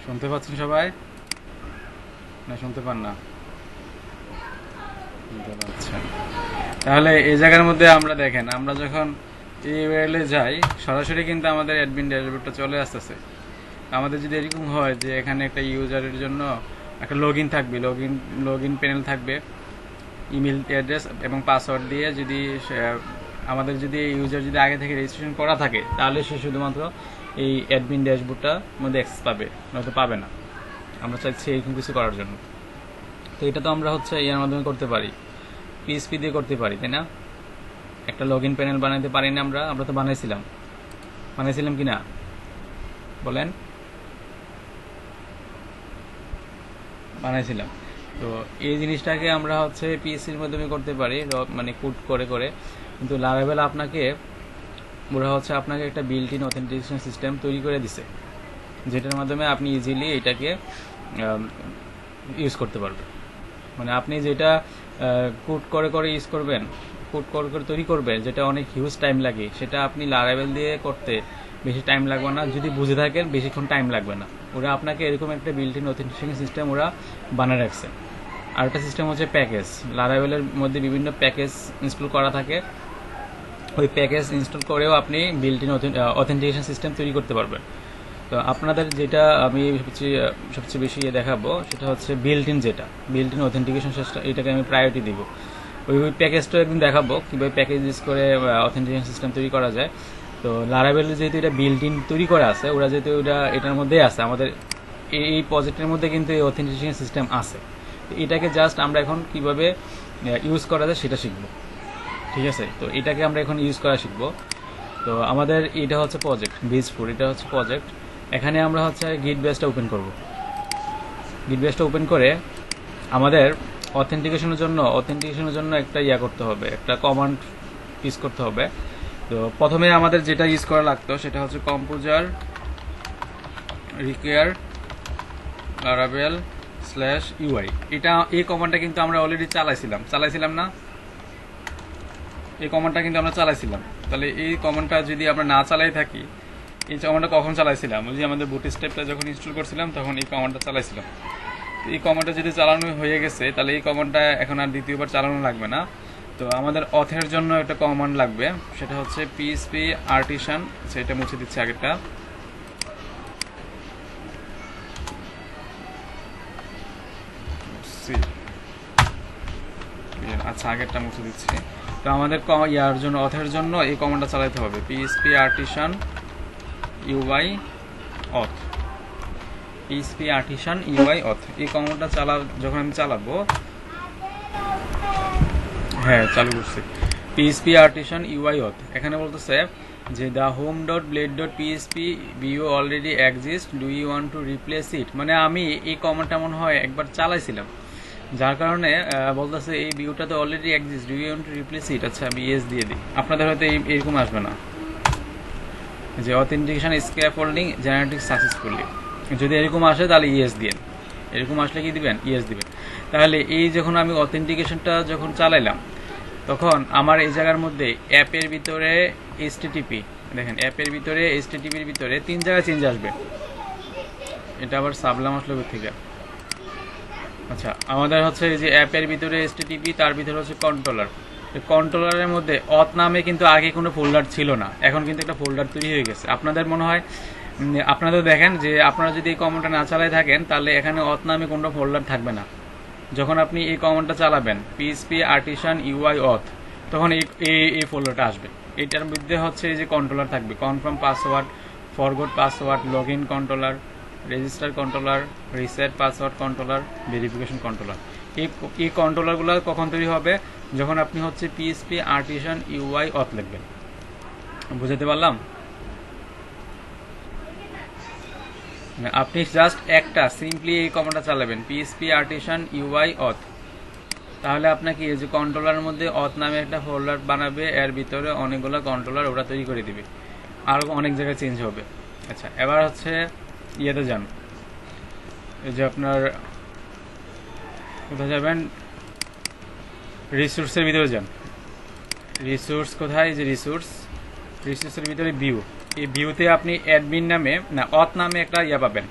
শুনতে পাচ্ছেন সবাই? না শুনতে পান না? শুনতে পাচ্ছেন। তাহলে এই জায়গার মধ্যে আমরা দেখেন, আমরা যখন ইউআরএল এ যাই সরাসরি কিন্তু আমাদের অ্যাডমিন ড্যাশবোর্ডটা চলে আসতেছে। আমাদের যদি এরকম হয় যে এখানে একটা ইউজারের জন্য একটা থাকবে, লগ ইন প্যানেল থাকবে, ইমেল অ্যাড্রেস এবং পাসওয়ার্ড দিয়ে যদি আমাদের যদি ইউজার যদি আগে থেকে রেজিস্ট্রেশন করা থাকে তাহলে সে শুধুমাত্র এই অ্যাডমিন ড্যাশবোর্ডটার মধ্যে অ্যাক্সেস পাবে, নয়তো পাবে না। আমরা চাইছি এরকম কিছু করার জন্য। তো এটা তো আমরা হচ্ছে এর মাধ্যমে করতে পারি, পিএসপি দিয়ে করতে পারি, তাই না? একটা লগ ইন প্যানেল বানাইতে পারি না আমরা তো বানাইছিলাম কি না বলেন? বানাইছিলাম। তো এই জিনিসটাকে আমরা হচ্ছে পিএসসির মাধ্যমে করতে পারি, মানে কোড করে করে। কিন্তু লারাভেল ওরা হচ্ছে আপনাকে একটা বিল্ট ইন অথেন্টিকেশন সিস্টেম তৈরি করে দিছে, যেটার মাধ্যমে আপনি ইজিলি এটাকে ইউজ করতে পারবেন। মানে আপনি যেটা কোড করে করে ইউজ করবেন, কোড করে করে তৈরি করবেন, যেটা অনেক হিউজ টাইম লাগে, সেটা আপনি লারাভেল দিয়ে করতে বেশি টাইম লাগবে না। যদি বুঝে থাকেন বেশিক্ষণ টাইম লাগবে না। ওরা আপনাকে এরকম একটা বিল্ট ইন অথেন্টিকেশন সিস্টেম ওরা বানিয়ে রাখছে। আর একটা সিস্টেম হচ্ছে প্যাকেজ। লারাভেলের মধ্যে বিভিন্ন প্যাকেজ ইনস্টল করা থাকে, ওই প্যাকেজ ইনস্টল করেও আপনি বিল্ট ইন অথেন্টিকেশন সিস্টেম তৈরি করতে পারবেন। তো আপনাদের যেটা আমি সবচেয়ে বেশি দেখাবো সেটা হচ্ছে বিল্ট ইন অথেন্টিকেশন সিস্টেম, এটাকে আমি প্রায়োরিটি দিব। ওই প্যাকেজটা একদিন দেখাবো কীভাবে প্যাকেজ ইউজ করে অথেন্টিকেশন সিস্টেম তৈরি করা যায়। তো লারাভেল যেহেতু এটা বিল্ট ইন তৈরি করা আছে, ওরা যেহেতু এটার মধ্যেই আছে, আমাদের এই প্রজেক্টের মধ্যে কিন্তু এই অথেন্টিকেশন সিস্টেম আছে। এটাকে জাস্ট আমরা এখন কিভাবে ইউজ করা যায় সেটা শিখবো, ঠিক আছে? তো এটাকে আমরা এখন ইউজ করা শিখবো। তো আমাদের এটা হচ্ছে প্রজেক্ট বেসফুড, এটা হচ্ছে প্রজেক্ট। এখানে আমরা হচ্ছে গিট বেসটা ওপেন করে আমাদের অথেন্টিকেশনের জন্য একটা করতে হবে, একটা কমান্ড ইউজ করতে হবে। তো প্রথমে আমাদের যেটা ইউজ করা লাগতো সেটা হচ্ছে কম্পোজার রিকোয়ার লারাভেল /UI। এই কমান্ডটা কিন্তু আমরা অলরেডি চালাইছিলাম না? এই কমান্ডটা কিন্তু আমরা চালাইছিলাম। তাহলে এই কমান্ডটা যদি আমরা না চালাই থাকি, এই কমান্ডটা কখন চালাইছিলাম? ওই যে আমাদের বুটস্ট্র্যাপটা যখন ইনস্টল করছিলাম তখন এই কমান্ডটা চালাইছিলাম। এই কমান্ডটা যদি চালানো হয়ে গেছে তাহলে এই কমান্ডটা এখন আর দ্বিতীয়বার চালানো লাগবে না। তো আমাদের অথের জন্য একটা কমান্ড লাগবে, সেটা হচ্ছে পিএসপি আর্টিসান। সেটা মুছে দিচ্ছে আগেরটা। আচ্ছা, আগেরটা মুছে দিচ্ছি। তো আমাদের অথের জন্য এই কমান্ডটা চালাতে হবে, PSP artisan UI auth। PSP artisan UI auth এই কমান্ডটা যখন আমি চালাবো, হ্যাঁ চালু করছি, পিএসপি আর্টিসান UI auth। এখানে বলতেছে যে the home.blade.php view already exists, do you want to replace it? মানে আমি এই কমান্ডটা মনে হয় একবার চালাইছিলাম, যার কারণে বলতেছে এই ভিউটা তো already exist, do you want to replace it. আচ্ছা, আমি ইয়েস দিয়ে দিই। আপনাদের হয়তো এরকম আসবে না যে অথেন্টিকেশন স্ক্যাফোল্ডিং জেনারেটেড সাকসেসফুলি। যদি এরকম আসে তাহলে ইয়েস দিন। এরকম আসলে কি দিবেন? ইয়েস দিবেন। তাহলে এই যখন আমি অথেন্টিকেশনটা যখন চালাইলাম, তখন আমার এই জায়গার মধ্যে অ্যাপের ভিতরে HTTP, দেখেন অ্যাপের ভিতরে HTTPর ভিতরে 3 জায়গায় চেঞ্জ আসবে। এটা আবার সাবলাম আসলে থেকে। আচ্ছা, আমাদের হচ্ছে এই যে অ্যাপের ভিতরে HTTP, তার ভিতরে হচ্ছে কন্ট্রোলারের মধ্যে অথ নামে কিন্তু আগে কোনো ফোল্ডার ছিল না, এখন কিন্তু একটা ফোল্ডার তৈরি হয়ে গেছে। আপনাদের মনে হয়, আপনাদের দেখেন যে আপনারা যদি এই কমান্ডটা না চালাই থাকেন তাহলে এখানে অথ নামে কোনো ফোল্ডার থাকবে না। যখন আপনি এই কমান্ডটা চালাবেন পিএসপি আর্টিসান UI auth, তখন এই ফোল্ডারটা আসবে। এটার মধ্যে হচ্ছে এই যে কন্ট্রোলার থাকবে, confirm password, forgot password, log in controller, register controller, reset password controller, verification controller. এই কন্ট্রোলারগুলো কখন তৈরি হবে? যখন আপনি হচ্ছে পিএসপি আর্টিসান UI auth লিখবেন। বুঝাতে পারলাম? আপনি জাস্ট একটা সিম্পলি এই কমান্ডটা চালাবেন, পিএসপি আর্টিসান UI auth, তাহলে আপনাকে এই যে কন্ট্রোলারের মধ্যে অথ নামে একটা ফোল্ডার বানাবে, এর ভিতরে অনেকগুলো কন্ট্রোলার ওরা তৈরি করে দিবে, আরও অনেক জায়গায় চেঞ্জ হবে। আচ্ছা, এবার হচ্ছে ইয়েতে যান, এই যে আপনার কোথায় যাবেন, রিসোর্সের ভিতরে যান। রিসোর্স কোথায়? যে রিসোর্সের ভিতরে ভিউ, এই ভিউতে আপনি অ্যাডমিন নামে না অথ নামে একটা পাবেন,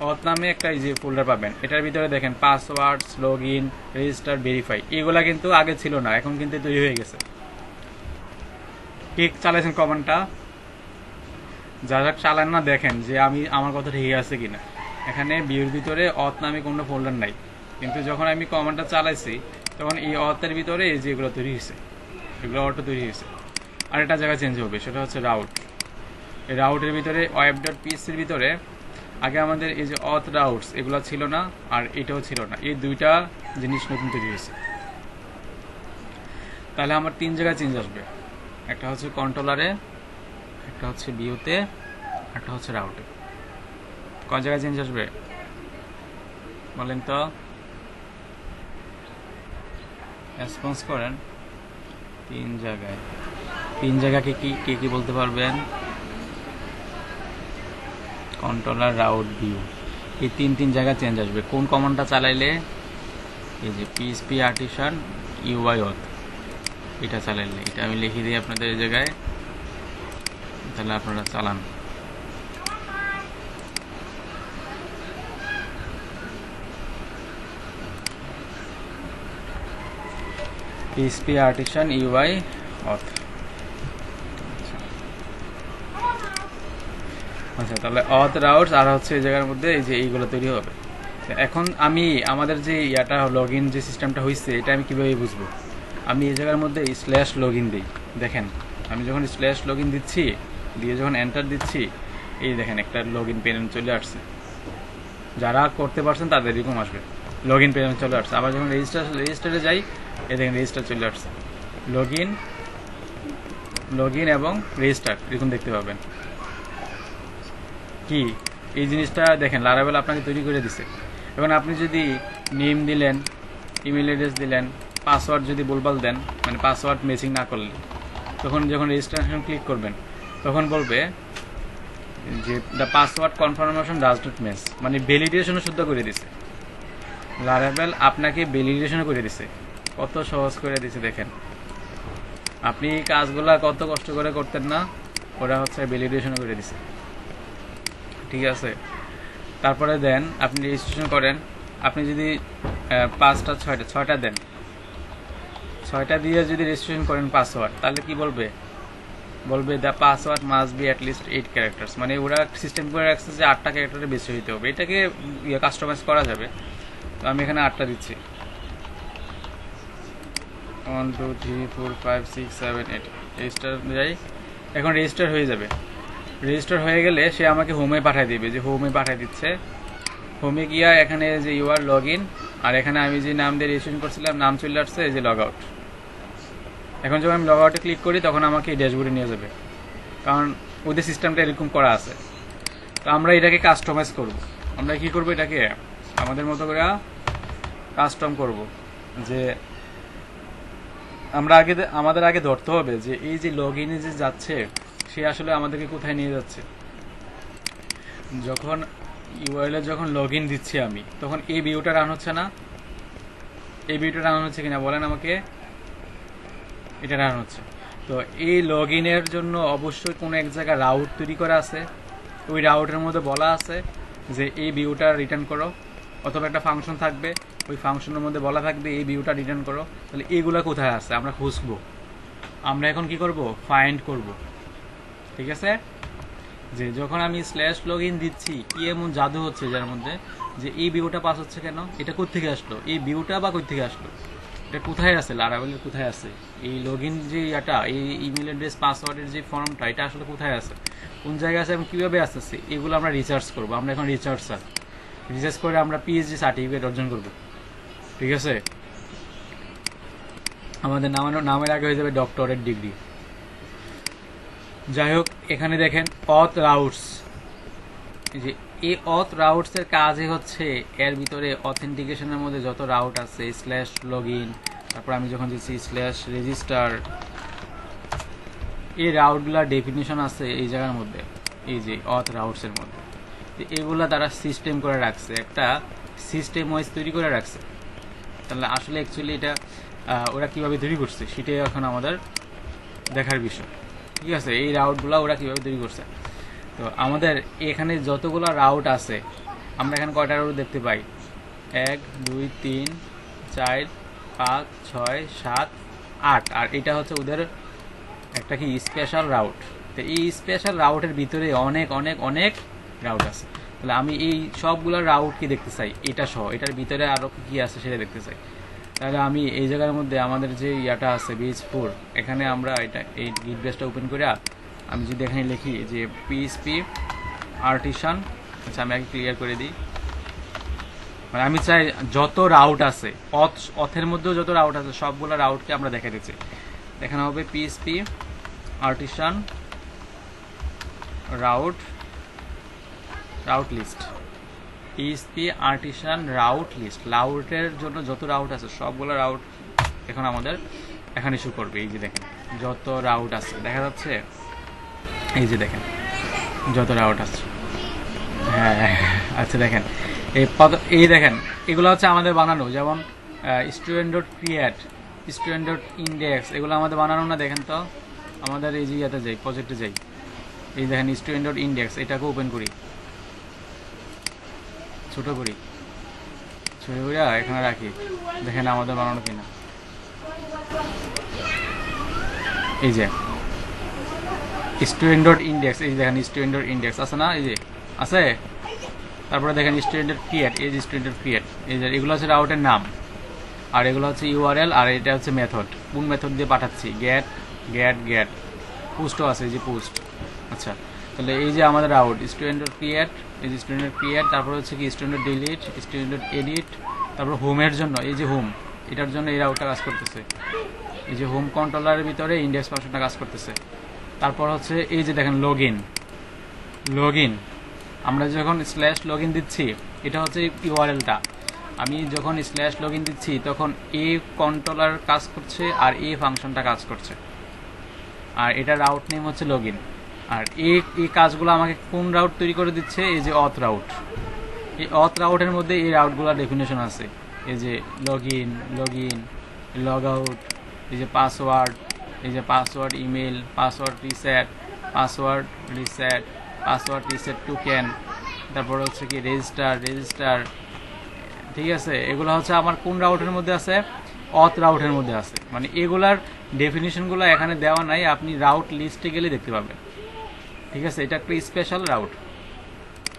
অথ নামে একটা এই যে ফোল্ডার পাবেন, এটার ভিতরে দেখেন password, log in, register, verify, এগুলা কিন্তু আগে ছিল না, এখন কিন্তু তৈরি হয়ে গেছে। ঠিক চালাইছেন কমান্ডটা, যারা চালান না দেখেন যে আমার কথা ঠিক আছে কিনা। এখানে ভিউর ভিতরে অথ নামে কোনো ফোল্ডার নাই, কিন্তু যখন আমি কমান্ডটা চালাইছি তখন এই অথের ভিতরে এই যে এগুলো তৈরি হয়েছে, এগুলো অটো তৈরি হয়েছে। আর একটা জায়গায় চেঞ্জ হবে, সেটা হচ্ছে রাউট। এই রাউটের ভিতরে web.php-র ভিতরে আগে আমাদের এই যে অথ রাউটস এগুলো ছিল না, আর এটাও ছিল না, এই দুইটা জিনিস নতুন তৈরি হয়েছে। তাহলে আমার 3 জায়গায় চেঞ্জ আসবে, একটা হচ্ছে কন্ট্রোলারে, একটা হচ্ছে ভিউতে, একটা হচ্ছে রাউটে। কোন জায়গায় চেঞ্জ আসবে বলেন তো, রেসপন্স করেন। 3 জায়গায়, 3 জায়গাকে কি বলতে পারবেন? কন্ট্রোলার, রাউট, ভিউ, এই তিন জায়গা চেঞ্জ আসবে। কোন কমান্ডটা চালাইলে? এই যে PHP আর্টিসান UI auth, এটা চালাইলে। এটা আমি লিখে দিই আপনাদের এই জায়গায়, তাহলে আপনারা চালান। PHP artisan UI auth। আচ্ছা, তাহলে অথ রাউটস আর হচ্ছে এই জায়গার মধ্যে এই যে এইগুলো তৈরি হবে। এখন আমি আমাদের যে ইয়াটা লগ ইন যে সিস্টেমটা হয়েছে, এটা আমি কীভাবে বুঝবো? আমি এই জায়গার মধ্যে /login দিই। দেখেন আমি যখন /login দিচ্ছি, দিয়ে যখন এন্টার দিচ্ছি, এই দেখেন একটা লগ ইন পেন চলে আসছে। যারা করতে পারছেন তাদের এরকম আসবে, লগ ইন পেন চলে আসছে। আবার যখন রেজিস্টারে যাই, এই দেখেন রেজিস্টার চলে আসছে। লগ ইন এবং রেজিস্টার এরকম দেখতে পাবেন। কি এই জিনিসটা দেখেন লারাবেল আপনাকে তৈরি করে দিছে। এখন আপনি যদি নেম দিলেন, ইমেল অ্যাড্রেস দিলেন, পাসওয়ার্ড যদি ভুলভাল দেন, মানে পাসওয়ার্ড ম্যাচিং না করলে, তখন যখন রেজিস্ট্রেশন ক্লিক করবেন তখন বলবে যে the password confirmation does not match, মানে ভ্যালিডেশনও শুদ্ধ করে দিছে। লারাবেল আপনাকে ভ্যালিডেশনও করে দিছে, কত সহজ করে দিছে দেখেন। আপনি কাজগুলা কত কষ্ট করে করতেন না, ওরা হচ্ছে ভ্যালিডেশনও করে দিছে। ঠিক আছে, তারপরে দেন আপনি রেজিস্ট্রেশন করেন। আপনি যদি 5টা 6টা দেন, 6টা দিয়ে যদি রেজিস্ট্রেশন করেন পাসওয়ার্ড, তাহলে কি বলবে? The password must be at least 8 characters, মানে ওরা সিস্টেম করে রাখছে যে 8টা ক্যারেক্টারের বেশি হইতে হবে। এটাকে কাস্টমাইজ করা যাবে। তো আমি এখানে 8টা দিচ্ছি, 1 2 3 4 5 6 7 8। রেজিস্টার যাই, এখন রেজিস্টার হয়ে যাবে। রেজিস্টার হয়ে গেলে সে আমাকে হোমে পাঠিয়ে দিবে, যে হোমে পাঠিয়ে দিচ্ছে। হোমে গিয়া এখানে যে ইউআর লগ ইন, আর এখানে আমি যে নাম দিয়ে রেজিস্ট্রেশন করছিলাম নাম চলে আসছে, এই যে লগ আউট। এখন যখন আমি লগ আউটে ক্লিক করি তখন আমাকে এই ড্যাশবোর্ডে নিয়ে যাবে, কারণ ওদের সিস্টেমটা এরকম করা আছে। তো আমরা এটাকে কাস্টমাইজ করব। আমরা কি করব? এটাকে আমাদের মতো করে কাস্টম করব। যে আমাদের আগে ধরতে হবে যে এই যে লগ ইনে যে যাচ্ছে, সে আসলে আমাদেরকে কোথায় নিয়ে যাচ্ছে। যখন ইউআরএল যখন লগ ইন দিচ্ছি আমি, তখন এই ভিউটা রান হচ্ছে না? এই ভিউটা রান হচ্ছে কিনা বলেন আমাকে? এটা রান হচ্ছে। তো এই লগ ইনের জন্য অবশ্যই কোনো এক জায়গায় রাউট তৈরি করা আছে। ওই রাউটের মধ্যে বলা আছে যে এই ভিউটা রিটার্ন করো, অথবা একটা ফাংশন থাকবে, ওই ফাংশনের মধ্যে বলা থাকবে এই ভিউটা রিটার্ন করো। তাহলে এইগুলা কোথায় আছে আমরা খুঁজবো। আমরা এখন কি করব? ফাইন্ড করব। ঠিক আছে, যে যখন আমি /login দিচ্ছি, কি এমন জাদু হচ্ছে যার মধ্যে যে এই ভিউটা পাস হচ্ছে কেন? এটা কোত্থেকে আসলো? এই ভিউটা বা কোত্থেকে আসলো? এটা কোথায় আছে? লারাবেলের কোথায় আছে? এই লগ ইন যে এটা, এই ইমেল অ্যাড্রেস পাসওয়ার্ডের যে ফর্মটা, এটা আসলে কোথায় আছে, কোন জায়গায় আছে এবং কীভাবে আসতেছে, এগুলো আমরা রিসার্চ করবো। আমরা এখন রিসার্চ করে আমরা PhD সার্টিফিকেট অর্জন করব। ঠিক আছে, আমাদের নামের আগে হয়ে যাবে ডক্টরেট ডিগ্রি। যাই হোক, এখানে দেখেন অথ রাউটস, যে এই অথ রাউটস এর কাজই হচ্ছে এর ভিতরে অথেন্টিকেশনের মধ্যে যত রাউট আছে, /login, তারপর আমি যখন দিচ্ছি /register, এই রাউটগুলার ডেফিনিশন আছে এই জায়গার মধ্যে, এই যে অথ রাউটস এর মধ্যে। এগুলা তারা সিস্টেম করে রাখছে, একটা সিস্টেম ওয়াইজ তৈরি করে রাখছে। তাহলে আসলে অ্যাকচুয়ালি এটা ওরা কিভাবে তৈরি করছে সেটাই এখন আমাদের দেখার বিষয়। ঠিক আছে, এই রাউটগুলো ওরা কিভাবে তৈরি করছে। তো আমাদের এখানে যতগুলো রাউট আছে, আমরা এখানে কয়টা রাউট দেখতে পাই? 1 2 3 4 5 6 7 8, আর এটা হচ্ছে ওদের একটা কি স্পেশাল রাউট। তো এই স্পেশাল রাউটের ভিতরে অনেক অনেক অনেক রাউট আছে। তাহলে আমি এই সবগুলো রাউট কি দেখতে চাই, এটা সহ এটার ভিতরে আরো কি আছে সেটা দেখতে চাই। তাহলে আমি এই জায়গার মধ্যে আমাদের যে ইয়াটা আছে BH4, এখানে আমরা এটা এই গিট বেসটা ওপেন করে আমি যদি এখানে লিখি যে PHP আর্টিসান, আচ্ছা আমি আগে ক্লিয়ার করে দিই। মানে আমি চাই যত রাউট আছে অথের মধ্যেও যত রাউট আছে সবগুলো রাউটকে আমরা দেখা দিচ্ছি। দেখানো হবে PHP artisan route list, PHP artisan route list. রাউটের জন্য যত রাউট আছে সবগুলো রাউট এখন আমাদের এখানে শো করবে। এই যে দেখেন যত রাউট আছে দেখা যাচ্ছে, এই যে দেখেন যত রাউট আছে। হ্যাঁ আচ্ছা দেখেন এই দেখেন এগুলো হচ্ছে আমাদের বানানো, যেমন student dot create, student dot index, এগুলো আমাদের বানানো না। দেখেন তো আমাদের এই যে ইয়াতে যাই, প্রজেক্টে যাই, এই দেখেন স্টুডেন্ট ডট ইন্ডেক্স, এটাকে ওপেন করি, ছোট করি, এখানে রাখি, দেখেন আমাদের বানানো কিনা। এই যে স্টুডেন্ট ডট ইন্ডেক্স, এই দেখেন স্টুডেন্ট ডট ইন্ডেক্স আছে না, এই যে আছে। তারপরে দেখেন স্টুডেন্ট ডট ক্রিয়েট, এই যে স্টুডেন্ট ডট ক্রিয়েট, এই যে এগুলো হচ্ছে রাউটের নাম, আর এগুলো হচ্ছে URL, আর এটা হচ্ছে মেথড, কোন মেথড দিয়ে পাঠাচ্ছি, গেট পোস্টও আছে, এই যে পোস্ট। আচ্ছা তাহলে এই যে আমাদের রাউট স্টুডেন্ট ডট ক্রিয়েট, এই যে স্টুডেন্ট ডট ক্রিয়েট, তারপর হচ্ছে কি student dot delete, student dot edit, তারপর হোমের জন্য এই যে হোম, এটার জন্য এই রাউটটা কাজ করতেছে, এই যে হোম কন্ট্রোলারের ভিতরে ইন্ডেক্স ফাংশনটা কাজ করতেছে। তারপর হচ্ছে এই যে দেখেন লগইন, আমরা যখন /login দিচ্ছি এটা হচ্ছে URLটা, আমি যখন /login দিচ্ছি তখন এই কন্ট্রোলার কাজ করছে আর এই ফাংশনটা কাজ করছে, আর এটা রাউট নেম হচ্ছে লগইন। আর এই কাজগুলো আমাকে কোন রাউট তৈরি করে দিচ্ছে, এই যে অথ রাউট। এই অথ রাউটের মধ্যে এই রাউটগুলোর ডেফিনেশন আছে, এই যে লগইন, লগ আউট, এই যে পাসওয়ার্ড, এই যে password email, password reset, password reset token, তারপর হচ্ছে কি রেজিস্টার, ঠিক আছে। এগুলো হচ্ছে আমার কোন রাউটের মধ্যে আছে, অথ রাউটের মধ্যে আছে। মানে এগুলার ডেফিনিশনগুলো এখানে দেওয়া নাই, আপনি রাউট লিস্টে গেলে দেখতে পাবেন, ঠিক আছে। এটা একটা স্পেশাল রাউট।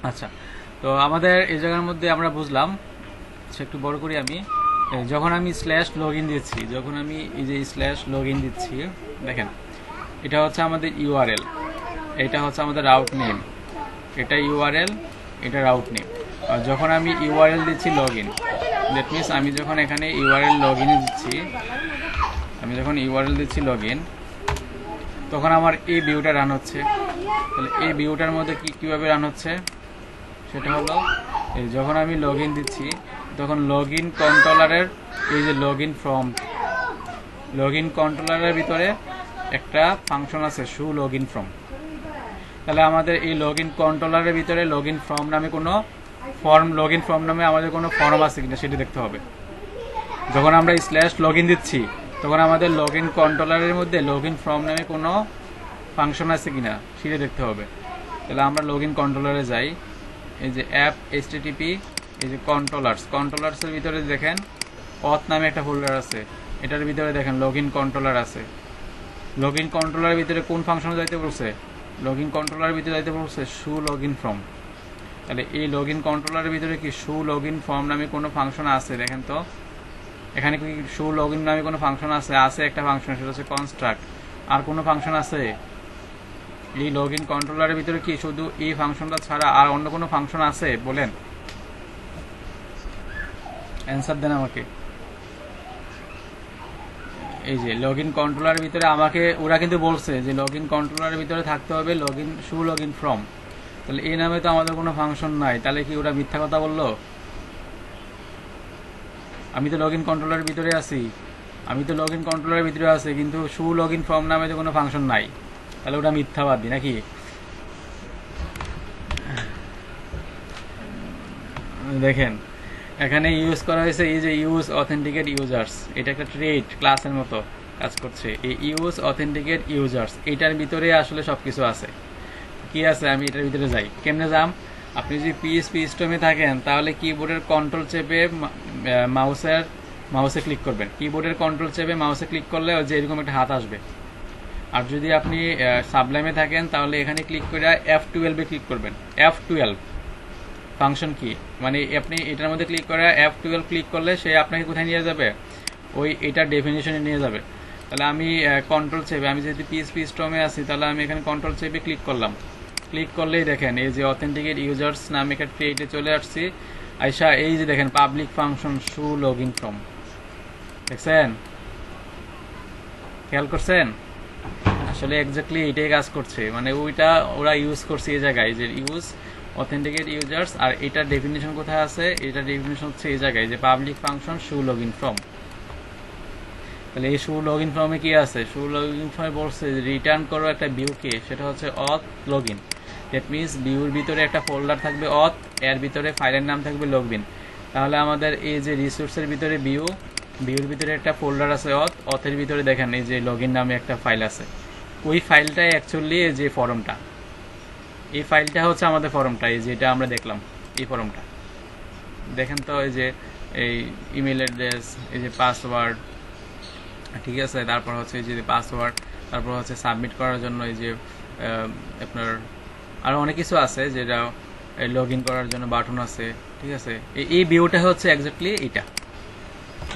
আচ্ছা তো আমাদের এই জায়গার মধ্যে আমরা বুঝলাম, একটু বড় করি আমি, যখন আমি /login দিচ্ছি, যখন আমি এই যে /login দিচ্ছি, দেখেন এটা হচ্ছে আমাদের URL, এটা হচ্ছে আমাদের রাউট নেম, এটা URL, এটা রাউট নেম। আর যখন আমি URL দিচ্ছি লগইন, দ্যাট মিনস আমি যখন এখানে URL লগইনে দিচ্ছি, লগইন, তখন আমার এই ভিউটা রান হচ্ছে। তাহলে এই ভিউটার মধ্যে কিভাবে রান হচ্ছে সেটা হলো, এই যখন আমি লগইন দিচ্ছি তখন লগইন কন্ট্রোলারের এই যে লগইন কন্ট্রোলারের ভিতরে একটা ফাংশন আছে শো লগইন ফ্রম। তাহলে আমাদের এই লগইন কন্ট্রোলারের ভিতরে লগইন ফর্ম নামে কোনো লগইন ফর্ম নামে আমাদের কোনো ফর্ম আছে কিনা সেটা দেখতে হবে। যখন আমরা /login দিচ্ছি তখন আমাদের লগইন কন্ট্রোলারের মধ্যে লগইন ফর্ম নামে কোনো ফাংশন আছে কিনা সেটা দেখতে হবে। তাহলে আমরা লগইন কন্ট্রোলারে যাই, এই যে অ্যাপ HTTP, এই যে কন্ট্রোলার্সের ভিতরে দেখেন অথ নামে একটা ফোল্ডার আছে, এটার ভিতরে দেখেন লগইন কন্ট্রোলার আছে। লগইন কন্ট্রোলারের ভিতরে কোন ফাংশন যাইতে বলছে, লগইন কন্ট্রোলারের ভিতরে যাইতে বলছে শো লগইন ফর্ম। তাহলে এই লগইন কন্ট্রোলারের ভিতরে কি শো লগইন ফর্ম নামে কোনো ফাংশন আছে, দেখেন তো এখানে কি শো লগইন নামে কোনো ফাংশন আছে একটা ফাংশন, সেটা হচ্ছে কনস্ট্রাক্ট। আর কোনো ফাংশন আছে এই লগইন কন্ট্রোলারের ভিতরে কি শুধু এই ফাংশনটা ছাড়া আর অন্য কোনো ফাংশন আছে বলেন, অ্যান্সার দেন আমাকে। এই যে লগইন কন্ট্রোলারের ভিতরে আমাকে ওরা কিন্তু বলছে যে লগইন কন্ট্রোলারের ভিতরে থাকতে হবে শো লগইন ফ্রম। তাহলে এই নামে তো আমাদের কোনো ফাংশন নাই, তাহলে কি ওরা মিথ্যা কথা বললো? আমি তো লগইন কন্ট্রোলারের ভিতরে আছি, কিন্তু শো লগইন ফর্ম নামে তো কোনো ফাংশন নাই, তাহলে ওটা মিথ্যাবাদী নাকি? দেখেন এখানে ইউজ করা হয়েছে এই যে ইউজ অথেন্টিকেট ইউজার্স, এটা একটা ট্রেড ক্লাসের মতো কাজ করছে। এই ইউজ অথেন্টিকেট ইউজার্স এটার ভিতরে আসলে সবকিছু আছে। কি আছে আমি এটার ভিতরে যাই, কেমনে যাম, আপনি যদি পিএসপি স্টমে থাকেন তাহলে কিবোর্ডের কন্ট্রোল চেপে মাউসে ক্লিক করবেন। কিবোর্ডের কন্ট্রোল চেপে মাউসে ক্লিক করলে যে এরকম একটা হাত আসবে। আর যদি আপনি সাবলাইমে থাকেন তাহলে এখানে ক্লিক করে F12 ক্লিক করবেন। F12 ফাংশন কি, মানে আপনি এটার মধ্যে ক্লিক করে F12 ক্লিক করলে সে আপনাকে কোথায় নিয়ে যাবে, ওই এটার ডেফিনিশনে নিয়ে যাবে। তাহলে আমি কন্ট্রোল চেপে, আমি যদি পিএসপি স্টমে আছি তাহলে আমি এখানে কন্ট্রোল চেপে ক্লিক করলাম। ক্লিক করলেই দেখেন এই যে অথেন্টিকেট ইউজার্স নামে একটা ক্রিয়েটে চলে আসছি। আইসা এই যে দেখেন public function shoe log in from, দেখছেন, খেয়াল করছেন? আসলে এক্স্যাক্টলি এটাই কাজ করছে, মানে ওইটা ওরা ইউজ করছে এই জায়গায় যে ইউজ অথেন্টিকেট ইউজার্স। আর এটার ডেফিনিশন কোথায় আছে, এটার ডেফিনিশন হচ্ছে এই জায়গায় যে public function shoe log in from. তাহলে এই শু লগ ইন ফর্মে কি আছে, শু লগ ইন ফর্মে বলছে রিটার্ন করো একটা ভিউকে, সেটা হচ্ছে অথ লগ ইন। দ্যাট মিনস ভিউর ভিতরে একটা ফোল্ডার থাকবে অথ, এর ভিতরে ফাইলের নাম থাকবে লগইন। তাহলে আমাদের এই যে রিসোর্সের ভিতরে ভিউর ভিতরে একটা ফোল্ডার আছে অথের ভিতরে দেখেন এই যে লগইন নামে একটা ফাইল আছে। ওই ফাইলটাই অ্যাকচুয়ালি এই যে ফর্মটা, এই ফাইলটা হচ্ছে আমাদের ফর্মটা, এই যে এটা আমরা দেখলাম এই ফর্মটা দেখেন তো, এই যে এই ইমেল অ্যাড্রেস, এই যে পাসওয়ার্ড, ঠিক আছে, তারপর হচ্ছে এই যে পাসওয়ার্ড, তারপর হচ্ছে সাবমিট করার জন্য এই যে আপনার আরো অনেক কিছু আছে যেটা লগ ইন করার জন্য বাটন আছে, ঠিক আছে। এই ভিউটা হচ্ছে এক্স্যাক্টলি এটা,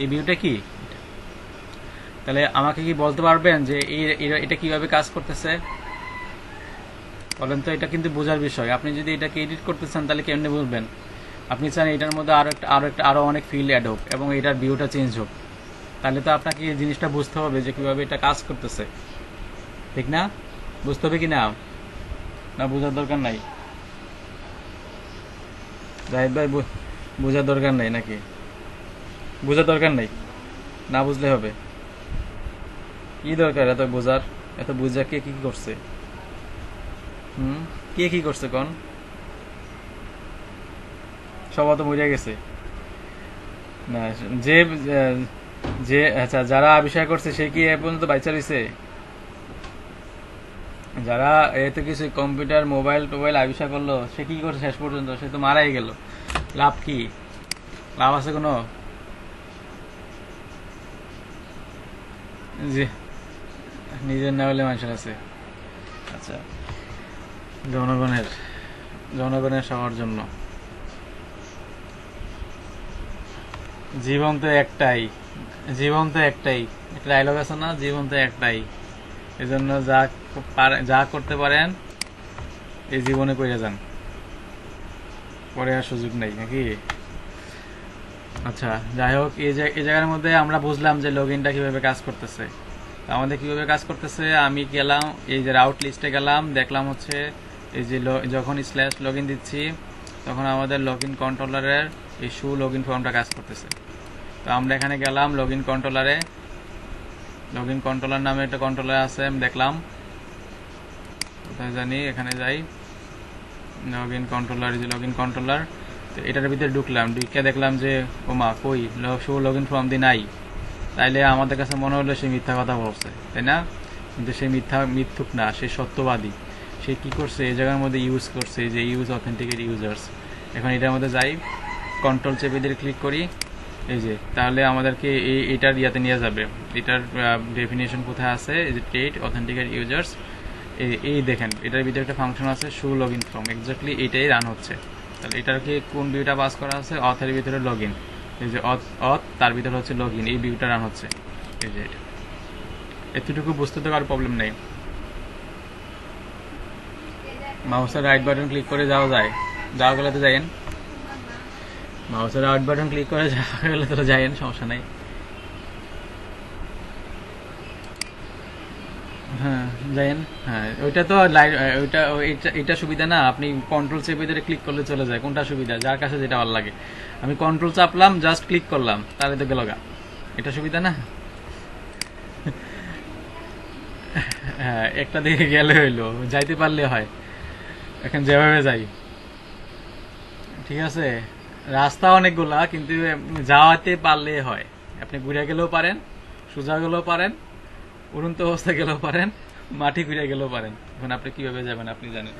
এই ভিউটা কি এটা। তাহলে আমাকে কি বলতে পারবেন যে এটা কিভাবে কাজ করতেছে বলেন তো? এটা কিন্তু বোঝার বিষয়। আপনি যদি এটাকে এডিট করতে চান তাহলে কেমনে বুঝবেন? আপনি চান এটার মধ্যে আরো অনেক ফিল্ড অ্যাড হোক এবং এটার ভিউটা চেঞ্জ হোক, তাহলে তো আপনাকে এই জিনিসটা বুঝতে হবে যে কিভাবে এটা কাজ করতেছে, ঠিক না? বুঝতে হবে কি না, না বোঝার দরকার নাই? জাহিদ ভাই বোঝার দরকার নাই নাকি? বোঝার দরকার নাই, না বুঝলে হবে? কি দরকার এত বোঝার? এত বোঝা কে কি করছে? কে কি করছে কোন? সবাই তো মরে গেছে না। যে যে আচ্ছা, যারা আবিষ্কার করছে সে কি এ পর্যন্ত বাইচা রয়েছে? যারা এত কিছু কম্পিউটার মোবাইল টোবাইল আবিষ্কার করলো সে কি করছে শেষ পর্যন্ত? সে তো মারাই গেল। লাভ কি? লাভ আছে কোনো? যে নিজের না হলে মানুষের আছে। আচ্ছা, জনগণের সবার জন্য জীবন তো একটাই, একটা ডায়লগ আছে না, জীবন তো একটাই, এজন্য যা করতে পারেন এই জীবনে করে যান, পরে আর সুযোগ নেই নাকি? আচ্ছা, যাই হোক, এই জায়গার মধ্যে আমরা বুঝলাম যে লগ ইনটা কিভাবে কাজ করতেছে। আমাদের কিভাবে কাজ করতেছে, আমি গেলাম এই যে রাউট লিস্টে গেলাম, দেখলাম হচ্ছে এই যে যখন স্ল্যাশ লগ ইন দিচ্ছি তখন আমাদের লগ ইন কন্ট্রোলারের এই শু লগ ইন ফর্মটা কাজ করতেছে। তো আমরা এখানে গেলাম লগ ইন কন্ট্রোলারে, লগ ইন কন্ট্রোলার নামে একটা কন্ট্রোলার আছে, আমি দেখলাম কোথায় জানি, এখানে যাই লগ ইন কন্ট্রোলার, এই যে লগ ইন কন্ট্রোলার। তো এটার ভিতরে ঢুকলাম, ঢুকে দেখলাম যে ওমা কই শো লগ ইন ফর্ম দি নাই। তাইলে আমাদের কাছে মনে হলো সে মিথ্যা কথা বলছে, তাই না? কিন্তু সে মিথ্যুক না, সে সত্যবাদী। সে কি করছে, এই জায়গার মধ্যে ইউজ করছে যে ইউজ অথেন্টিকেট ইউজার্স। এখন এটার মধ্যে যাই, কন্ট্রোল চেপে দিয়ে ক্লিক করি, এই যে তাহলে আমাদেরকে এটার ইয়াতে নিয়ে যাবে। এটার ডেফিনেশন কোথায় আছে, এই যে টেট অথেন্টিকেট ইউজার্স, এই দেখেন এটার ভিতরে একটা ফাংশন আছে শু লগ ইন ফর্ম, এক্স্যাক্টলি এটাই রান হচ্ছে। তাহলে এটাকে কোন ভিউটা পাস করা আছে, অথের ভিতরে লগ ইন, এই যে অথ তার ভিতরে হচ্ছে লগ ইন, এই ভিউটা রান হচ্ছে। এই যে এটা এতটুকু বুঝতে তো কারো প্রবলেম নেই। মাউসের রাইট বাটন ক্লিক করে যাওয়া গেলে তো যাইয়েন, মাউসের রাইট বাটন ক্লিক করে যাওয়া গেলে তো যাইয়েন, সমস্যা নাই। হ্যাঁ যাইয়েন, হ্যাঁ ওইটা তো এটা সুবিধা না, আপনি কন্ট্রোল চেপে ধরে ক্লিক করলে চলে যায়। কোনটা সুবিধা, যার কাছে যেটা ভালো লাগে। আমি কন্ট্রোল চাপলাম, জাস্ট ক্লিক করলাম, তাহলে তো গেল গা, এটা সুবিধা না? হ্যাঁ, একটা দিকে গেলে হইলো, যাইতে পারলে হয়। এখন যেভাবে যাই, ঠিক আছে, রাস্তা অনেকগুলা, কিন্তু যাওয়াতে পারলে হয়। আপনি ঘুরে গেলেও পারেন, সোজা গেলেও পারেন, উড়ন্ত অবস্থা গেলেও পারেন, মাটি ঘুরে গেলেও পারেন। এখন আপনি কিভাবে যাবেন আপনি জানেন।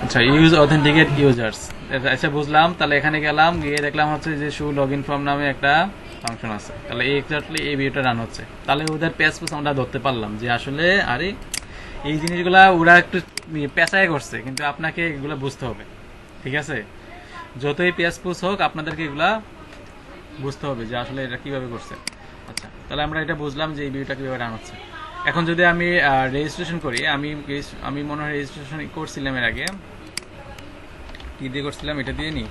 আচ্ছা। আচ্ছা, ইউজ অথেন্টিকেট ইউজার্স, আচ্ছা বুঝলাম। তাহলে এখানে গেলাম, গিয়ে দেখলাম হচ্ছে যে শু লগ ইন ফর্ম নামে একটা ফাংশন আছে। তাহলে এক্স্যাক্টলি এই ভিউটা রান হচ্ছে। তাহলে ওদের পেজ পুস আমরা ধরতে পারলাম যে আসলে আরে এই জিনিসগুলা ওরা একটু পেঁচাই করছে, কিন্তু আপনাকে এগুলো বুঝতে হবে, ঠিক আছে? যতই পেজ পুস হোক আপনাদেরকে এগুলা বুঝতে হবে যে আসলে এটা কিভাবে করছে। আচ্ছা, তাহলে আমরা এটা বুঝলাম যে এই ভিউটা কিভাবে রান হচ্ছে। এখন যদি আমি রেজিস্ট্রেশন করি, আমি মনে হয় রেজিস্ট্রেশন করছিলাম এর আগে, কি দিয়ে করছিলাম, এটা দিয়ে নি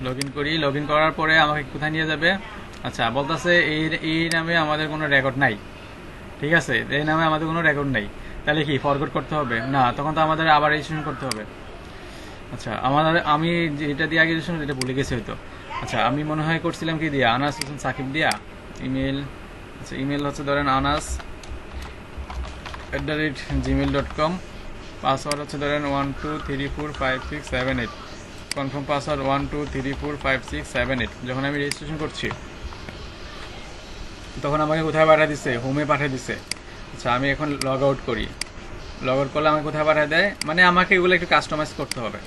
লগ ইন করি। লগ ইন করার পরে আমাকে কোথায় নিয়ে যাবে? আচ্ছা, বলতেছে এই নামে আমাদের কোনো রেকর্ড নাই, ঠিক আছে? এই নামে আমাদের কোনো রেকর্ড নাই। তাহলে কি ফরগট করতে হবে? না, তখন তো আমাদের আবার রেজিস্ট্রেশন করতে হবে। আচ্ছা, আমি যেটা দিয়ে আগে রেজিস্ট্রেশন, এটা ভুলে গেছি হয়তো। আচ্ছা, আমি মনে হয় করছিলাম কি দিয়া, আনাস হোসেন সাকিব দিয়া ইমেল। আচ্ছা, ইমেল হচ্ছে ধরেন anas@gmail.com, পাসওয়ার্ড হচ্ছে ধরেন 12345678, কনফার্ম পাসওয়ার্ড 12345678। যখন আমি রেজিস্ট্রেশন করছি তখন আমাকে কোথায় পাঠিয়ে দিচ্ছে? হোমে পাঠিয়ে দিচ্ছে। আচ্ছা, আমি এখন লগ আউট করি। লগ আউট করলে আমাকে কোথায় পাঠিয়ে দেয়? মানে আমাকে এগুলো একটু কাস্টমাইজ করতে হবে।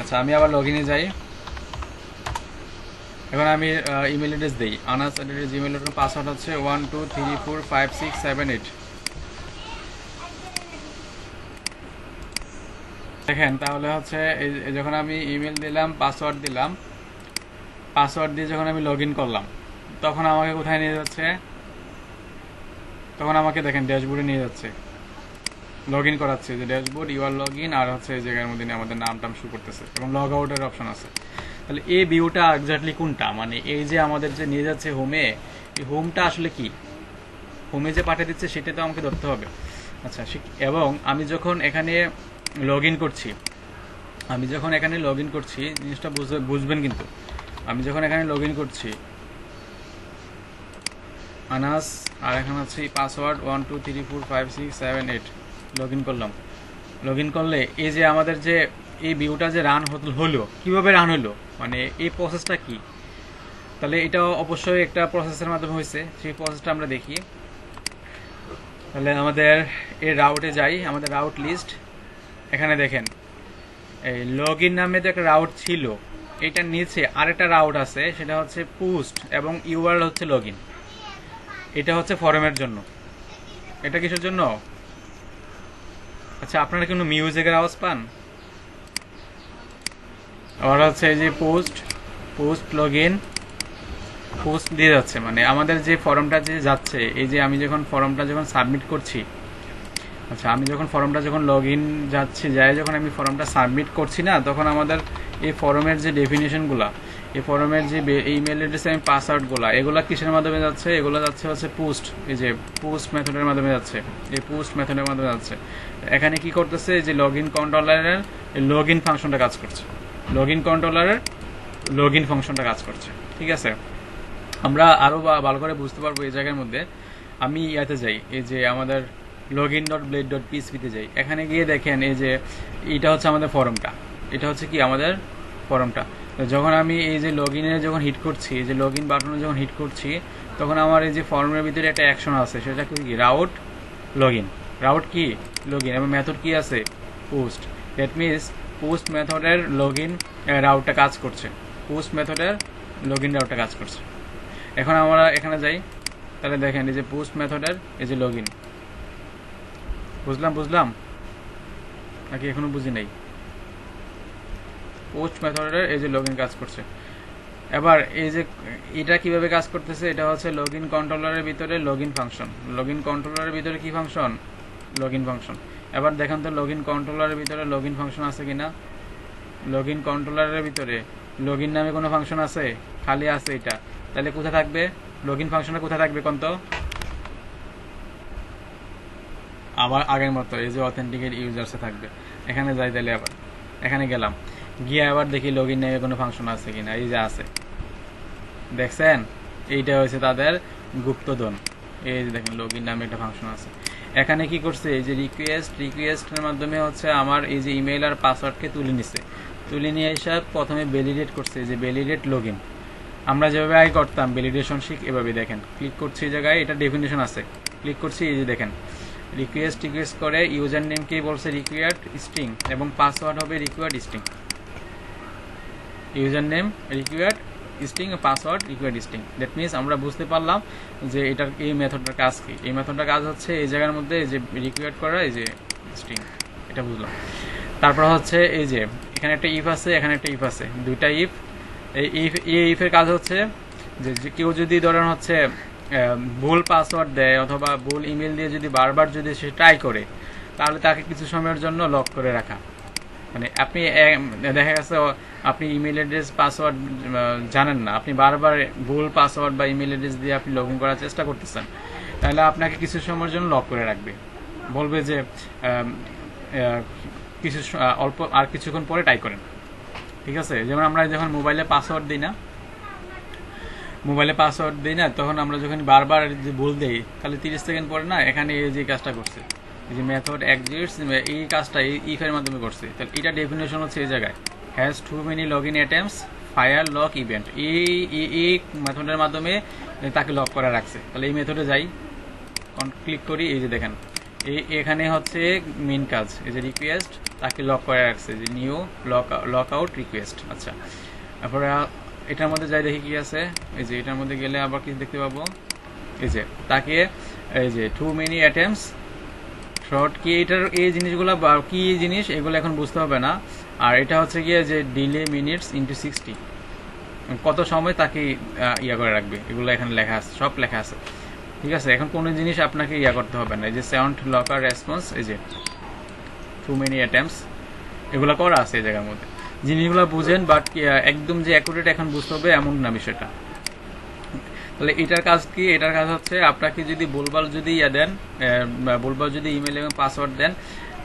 আচ্ছা, আমি আবার লগ ইনে যাই। এখন আমি ইমেল অ্যাড্রেস দিই, anas@gmail.com, পাসওয়ার্ড হচ্ছে 12345678। দেখেন, তাহলে হচ্ছে যখন আমি ইমেল দিলাম, পাসওয়ার্ড দিলাম, পাসওয়ার্ড দিয়ে যখন আমি লগ ইন করলাম, তখন আমাকে কোথায় নিয়ে যাচ্ছে? তখন আমাকে দেখেন ড্যাশবোর্ডে নিয়ে যাচ্ছে, লগ ইন করাচ্ছে, যে ড্যাশবোর্ড ইউআর লগ ইন, আর হচ্ছে এই জায়গার মধ্যে আমাদের নাম টাম শো করতেছে এবং লগ আউটের অপশন আছে। তাহলে এই ভিউটা এক্স্যাক্টলি কোনটা? মানে এই যে আমাদের যে নিয়ে যাচ্ছে হোমে, এই হোমটা আসলে কি? হোমে যে পাঠিয়ে দিচ্ছে সেটা তো আমাকে ধরতে হবে। আচ্ছা, এবং আমি যখন এখানে লগ ইন করছি, জিনিসটা বুঝবেন কিন্তু। আমি যখন এখানে লগ ইন করছি, আনাস, আর এখানে হচ্ছে পাসওয়ার্ড 12345678, লগ ইন করলাম। লগ ইন করলে এই যে আমাদের যে এই ভিউটা যে রান হলো, কিভাবে রান হলো, মানে এই প্রসেসটা কি? তাহলে এটা অবশ্যই একটা প্রসেসের মাধ্যমে হয়েছে, সেই প্রসেসটা আমরা দেখি। তাহলে আমাদের এই রাউটে যাই, আমাদের রাউট লিস্ট, এখানে দেখেন এই লগ ইন নামে যে একটা রাউট ছিল, এটার নিচে আরেকটা রাউট আছে, সেটা হচ্ছে পোস্ট এবং ইউআরএল হচ্ছে লগ ইন। এটা হচ্ছে ফরমের জন্য। এটা কিসের জন্য? আচ্ছা, আপনারা কোনো মিউজিকের আওয়াজ পান? আর হচ্ছে এই যে পোস্ট লগ ইন, পোস্ট দিয়ে যাচ্ছে, মানে আমাদের যে ফর্মটা যে যাচ্ছে, এই যে আমি যখন ফর্মটা যখন সাবমিট করছি, আচ্ছা আমি যখন ফর্মটা যখন লগ ইন যাচ্ছি, যখন আমি ফর্মটা সাবমিট করছি না, তখন আমাদের এই ফর্মের যে ডেফিনেশনগুলো, এই ফর্মের যে ইমেল অ্যাড্রেস এবং পাসওয়ার্ডগুলো, এগুলো কিসের মাধ্যমে যাচ্ছে? এগুলো যাচ্ছে হচ্ছে পোস্ট, এই যে পোস্ট মেথডের মাধ্যমে যাচ্ছে, এই পোস্ট মেথডের মাধ্যমে যাচ্ছে। এখানে কি করতেছে? যে লগ ইন কন্ট্রোলারের লগ ইন ফাংশনটা কাজ করছে, লগ ইন কন্ট্রোলারের লগ ইন ফাংশনটা কাজ করছে, ঠিক আছে? আমরা আরও ভালো করে বুঝতে পারবো এই জায়গার মধ্যে। আমি ইয়াতে যাই, এই যে আমাদের login.blade.php-তে যাই। এখানে গিয়ে দেখেন এই যে এটা হচ্ছে আমাদের ফর্মটা, এটা হচ্ছে কি আমাদের ফর্মটা। তো যখন আমি এই যে লগ ইনে যখন হিট করছি, এই যে লগ ইন বাটনে যখন হিট করছি, তখন আমার এই যে ফর্মের ভিতরে একটা অ্যাকশন আছে, সেটা কি? রাউট লগ ইন, রাউট কি? লগ ইন, এবং মেথড কি আছে? পোস্ট। দ্যাট মিনস পোস্ট মেথডের লগ ইন রাউটটা কাজ করছে, পোস্ট মেথডের লগ ইন রাউটটা কাজ করছে। এখন আমরা এখানে যাই, তাহলে দেখেন এই যে পোস্ট মেথডের এই যে লগ ইন, বুঝলাম নাকি এখনো বুঝি নাই? পোস্ট মেথডের এই যে লগ ইন কাজ করছে। এবার এই যে এটা কিভাবে কাজ করতেছে? এটা হচ্ছে লগ ইন কন্ট্রোলারের ভিতরে log in function. Log in কন্ট্রোলারের ভিতরে কি ফাংশন? Log in function. এবার দেখেন তো লগ ইন কন্ট্রোলারের ভিতরে লগ ইন ফাংশন আছে কিনা। লগ ইন কন্ট্রোলারের ভিতরে লগ ইন নামে কোনো ফাংশন আছে? খালি আছে এটা। তাহলে কোথায় থাকবে লগ ইন ফাংশনটা? কোথায় থাকবে কোন তো? আবার আগের মতো এই যে অথেন্টিকেট ইউজার্সে থাকবে। এখানে যাই, তাহলে আবার এখানে গেলাম, গিয়ে আবার দেখি লগ ইন নামে কোনো ফাংশন আছে কিনা। এই যে আছে, দেখছেন? এইটা হচ্ছে তাদের গুপ্তধন। এই যে দেখেন লগ ইন নামে একটা ফাংশন আছে। এখানে কি করছে? এই যে রিকোয়েস্টের মাধ্যমে হচ্ছে আমার এই যে ইমেইল আর পাসওয়ার্ডকে তুলে নিয়ে এসে প্রথমে ভ্যালিডেট করছে, যে ভ্যালিডেট লগ ইন। আমরা যেভাবে আগে করতাম ভ্যালিডেশন শিখ, এভাবে দেখেন ক্লিক করছি এই জায়গায়, এটা ডেফিনেশন আছে, ক্লিক করছি, এই যে দেখেন রিকোয়েস্ট করে ইউজার নেমকে বলছে রিকোয়ার্ড স্ট্রিং এবং পাসওয়ার্ড হবে required string. User name required string, password required string. That means আমরা বুঝতে পারলাম যে এটার এই মেথডটার কাজ কি। এই মেথডটার কাজ হচ্ছে এই জায়গার মধ্যে এই যে রিকোয়ার্ড করা, এই যে স্ট্রিং, এটা বুঝলাম। তারপর হচ্ছে এই যে এখানে একটা ইফ আছে, এখানে একটা ইফ আছে, দুইটা ইফ। এই ইফের কাজ হচ্ছে যে কেউ যদি ধরেন হচ্ছে ভুল পাসওয়ার্ড দেয় অথবা ভুল ইমেল দিয়ে যদি বারবার যদি সে ট্রাই করে, তাহলে তাকে কিছু সময়ের জন্য লক করে রাখা। মানে আপনি দেখা গেছে আপনি ইমেল অ্যাড্রেস পাসওয়ার্ড জানেন না, আপনি বারবার ভুল পাসওয়ার্ড বা ইমেল অ্যাড্রেস দিয়ে আপনি লগ ইন করার চেষ্টা করতেছেন, তাহলে আপনাকে কিছু সময়ের জন্য লক করে রাখবে। বলবে যে আর কিছুক্ষণ পরে ট্রাই করেন। ঠিক আছে, যেমন আমরা যখন মোবাইলে পাসওয়ার্ড দিই না, তখন আমরা যখন বারবার যে ভুল দেই, তাহলে 30 সেকেন্ড পরে না এখানে এই যে কাজটা করছে, এই যে মেথড এক্সিস্টস, এই কাজটা এই ইফের মাধ্যমে করছে। তাহলে এটা ডেফিনেশন হচ্ছে এই জায়গায় has to many log in attempts fire lock event, এই মেথডের মাধ্যমে তাকে লক করে রাখছে। তাহলে এই মেথডে যাই, ক্লিক করি, এই যে দেখেন এখানে হচ্ছে মেইন কাজ, এই যে রিকোয়েস্ট তাকে লক করে রাখছে, যে নিউ লক আউট রিকোয়েস্ট। আচ্ছা, তারপরে এটার মধ্যে যাই দেখি কি আছে। এই যে এটার মধ্যে গেলে আবার কি দেখতে পাবো, এই যে তাকে এই যে টু মেনি অ্যাটেম্পটস শর্ট কি, এটার এই জিনিসগুলো কি জিনিস এগুলো এখন বুঝতে হবে না। আর এটা হচ্ছে গিয়ে যে ডিলে মিনিটস ইন্টু 60, কত সময় তাকে ইয়া করে রাখবে, এগুলো এখানে লেখা আছে, সব লেখা আছে। ঠিক আছে, এখন কোনো জিনিস আপনাকে ইয়া করতে হবে না। এই যে সাউন্ড লকার রেসপন্স, এই যে টু মেনি অ্যাটেম্পটস, এগুলো করা আছে এই জায়গার মধ্যে। জিনিসগুলো বুঝেন, বাট একদম যে অ্যাকুরেট এখন বুঝতে হবে এমন না বিষয়টা। তাহলে এটার কাজ কি? এটার কাজ হচ্ছে আপনাকে যদি ভুলভাল যদি ইমেল এবং পাসওয়ার্ড দেন,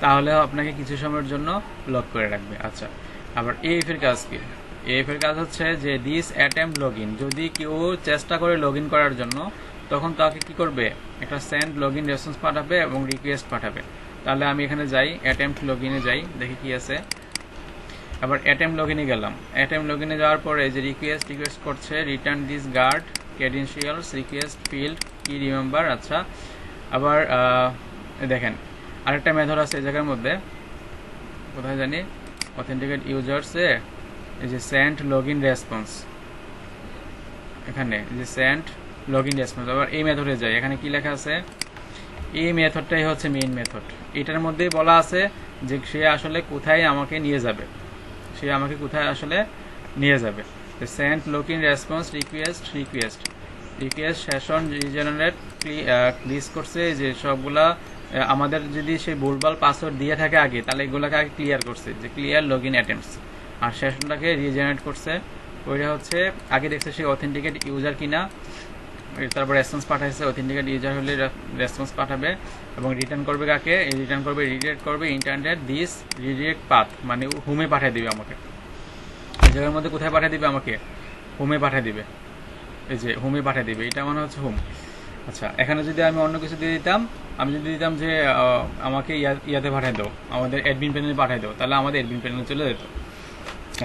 তাহলে আপনাকে কিছু সময়ের জন্য লক করে রাখবে। আচ্ছা, আবার এএফ এর কাজ কি? এএফ এর কাজ হচ্ছে যে দিস অ্যাটেম্প্ট লগ ইন, যদি কেউ চেষ্টা করে লগ ইন করার জন্য, তখন তাকে কি করবে, একটা সেন্ড লগ ইন রেসপন্স পাঠাবে এবং রিকোয়েস্ট পাঠাবে। তাহলে আমি এখানে যাই, অ্যাটেম্প্ট লগ ইনে যাই, দেখি কি আছে। আবার অ্যাটেম্প্ট লগ ইনে গেলাম, অ্যাটেম্প্ট লগ ইনে যাওয়ার পরে যে রিকোয়েস্ট করছে return this guard credentials request field কি রিমেম্বার। আচ্ছা, আবার দেখেন আরেকটা মেথড আছে এই জায়গার মধ্যে, কোথায় জানি, অথেন্টিকেট ইউজার্সে এই যে সেন্ড লগ ইন রেসপন্স, এখানে যে সেন্ড লগ ইন রেসপন্স। আবার এই মেথডে যাই, এখানে কি লেখা আছে, এই মেথডটাই হচ্ছে মেইন মেথড। এটার মধ্যেই বলা আছে যে সে আসলে কোথায় আমাকে নিয়ে যাবে, send log in response request session regenerate click করছে, যে সবগুলা আমাদের যদি সে ভুলভাল পাসওয়ার্ড দিয়ে থাকে আগে, তাহলে এগুলোকে আগে ক্লিয়ার করছে, যে ক্লিয়ার লগ ইন অ্যাটেম্পটস। আর সেশনটাকে রিজেনারেট করছে, ওইটা হচ্ছে আগে দেখছে সে অথেন্টিকেট ইউজার কিনা, তারপর রেসপন্স পাঠাইছে, অথেন্টিকেট ইউজার হলে রেসপন্স পাঠাবে এবং রিটার্ন করবে কাকে, রিডিরেক্ট করবে ইন্টারনেট দিস রিডিরেক্ট পাথ, মানে হোমে পাঠিয়ে দিবে আমাকে। এই জায়গার মধ্যে কোথায় পাঠিয়ে দিবে আমাকে, হোমে পাঠিয়ে দিবে, এই যে হোমে পাঠিয়ে দিবে, এটা মানে হচ্ছে হোম। আচ্ছা, এখানে যদি আমি অন্য কিছু দিয়ে দিতাম, আমি যদি দিতাম যে আমাকে ইয়াতে পাঠিয়ে দাও, আমাদের অ্যাডমিন প্যানেলে পাঠিয়ে দাও, তাহলে আমাদের অ্যাডমিন প্যানেলে চলে যেত।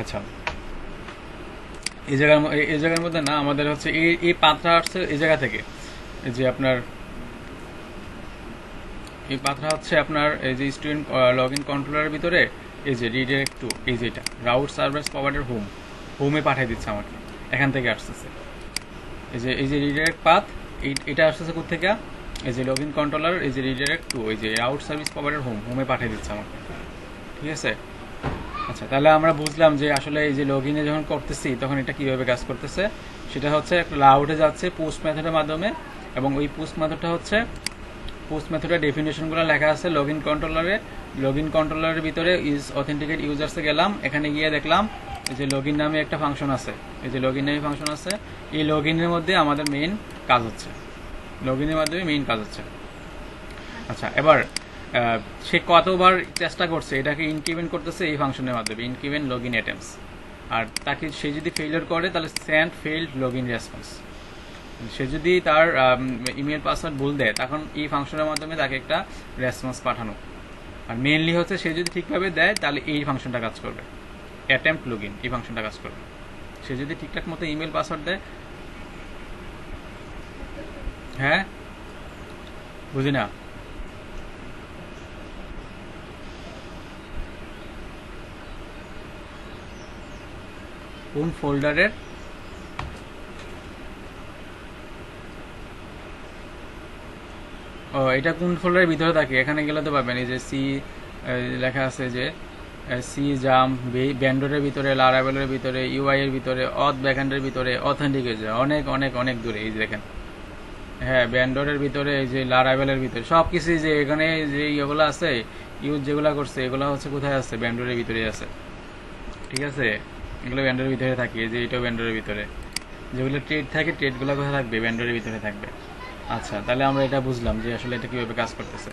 আচ্ছা, এই জায়গার মধ্যে না, আমাদের হচ্ছে এই পাথটা আসছে এই জায়গা থেকে, এই যে আপনার এই পাথটা হচ্ছে আপনার এই যে স্টুডেন্ট লগ ইন কন্ট্রোলারের ভিতরে, এই যে রিডিরেক্ট টু, এই যে এটা রাউট সার্ভিস প্রোভাইডার হোমে পাঠিয়ে দিচ্ছে আমাকে, এখান থেকে আসতেছে। এই যে রিডিরেক্ট পাথ, এটা আসতেছে কোথেকে, এই যে লগ ইন কন্ট্রোলার, এই যে রিডিরেক্ট টু, এই যে রাউট সার্ভিস প্রোভাইডার হোমে পাঠিয়ে দিচ্ছে আমাকে। ঠিক আছে, আচ্ছা, তাহলে আমরা বুঝলাম যে আসলে এই যে লগ ইনে যখন করতেছি তখন এটা কিভাবে কাজ করতেছে। সেটা হচ্ছে রাউটে যাচ্ছে পোস্ট মেথডের মাধ্যমে, এবং ওই পোস্ট মেথডের ডেফিনেশনগুলো লেখা আছে লগ ইন কন্ট্রোলারের ভিতরে ইজ অথেন্টিকেট ইউজার্সে গেলাম, এখানে গিয়ে দেখলাম এই যে লগ ইন নামে একটা ফাংশন আছে, এই লগ ইনের মধ্যে আমাদের মেইন কাজ হচ্ছে, আচ্ছা, এবার সে কতবার চেষ্টা করছে এটাকে ইনক্রিমেন্ট করতেছে এই ফাংশনের মাধ্যমে, ইনক্রিমেন্ট লগ ইন অ্যাটেম্পটস। আর তাকে সে যদি ফেলিওর করে, তাহলে send failed log in response. সে যদি তার ইমেল পাসওয়ার্ড ভুল দেয়, তখন এই ফাংশনের মাধ্যমে তাকে একটা রেসপন্স পাঠানো। আর মেইনলি হচ্ছে সে যদি ঠিকভাবে দেয়, তাহলে এই ফাংশনটা কাজ করবে, অ্যাটেম্প্ট লগ ইন, এই ফাংশনটা কাজ করবে। সে যদি ঠিকঠাক মতো ইমেল পাসওয়ার্ড দেয়, হ্যাঁ বুঝি না, কোন ফোল্ডারের এটা কোন ফোল্ডারের ভিতরে থাকে এখানে গেলে তো পাবেন। এই যে সি লেখা আছে যে সি জাম ব্যান্ডরের ভিতরে, লারাভেলের ভিতরে, ইউআই এর ভিতরে, অথ ব্যাকএন্ডের ভিতরে, অথেন্টিকেশন অনেক অনেক অনেক দূরে। এই যে দেখেন, হ্যাঁ ব্যান্ডরের ভিতরে, এই যে লারাভেলের ভিতরে সব কিছুই যে এখানে যে ইয়েগুলো আছে ইউজ যেগুলো করছে এগুলো হচ্ছে কোথায় আছে, ব্যান্ডরের ভিতরে আছে। ঠিক আছে, এগুলো ব্যান্ডরের ভিতরে থাকে। এই যে এটাও ব্যান্ডরের ভিতরে, যেগুলো ট্রেড থাকে ট্রেডগুলো কোথায় থাকবে, ব্যান্ডরের ভিতরে থাকবে। আচ্ছা, তাহলে আমরা এটা বুঝলাম যে আসলে এটা কিভাবে কাজ করতেছে।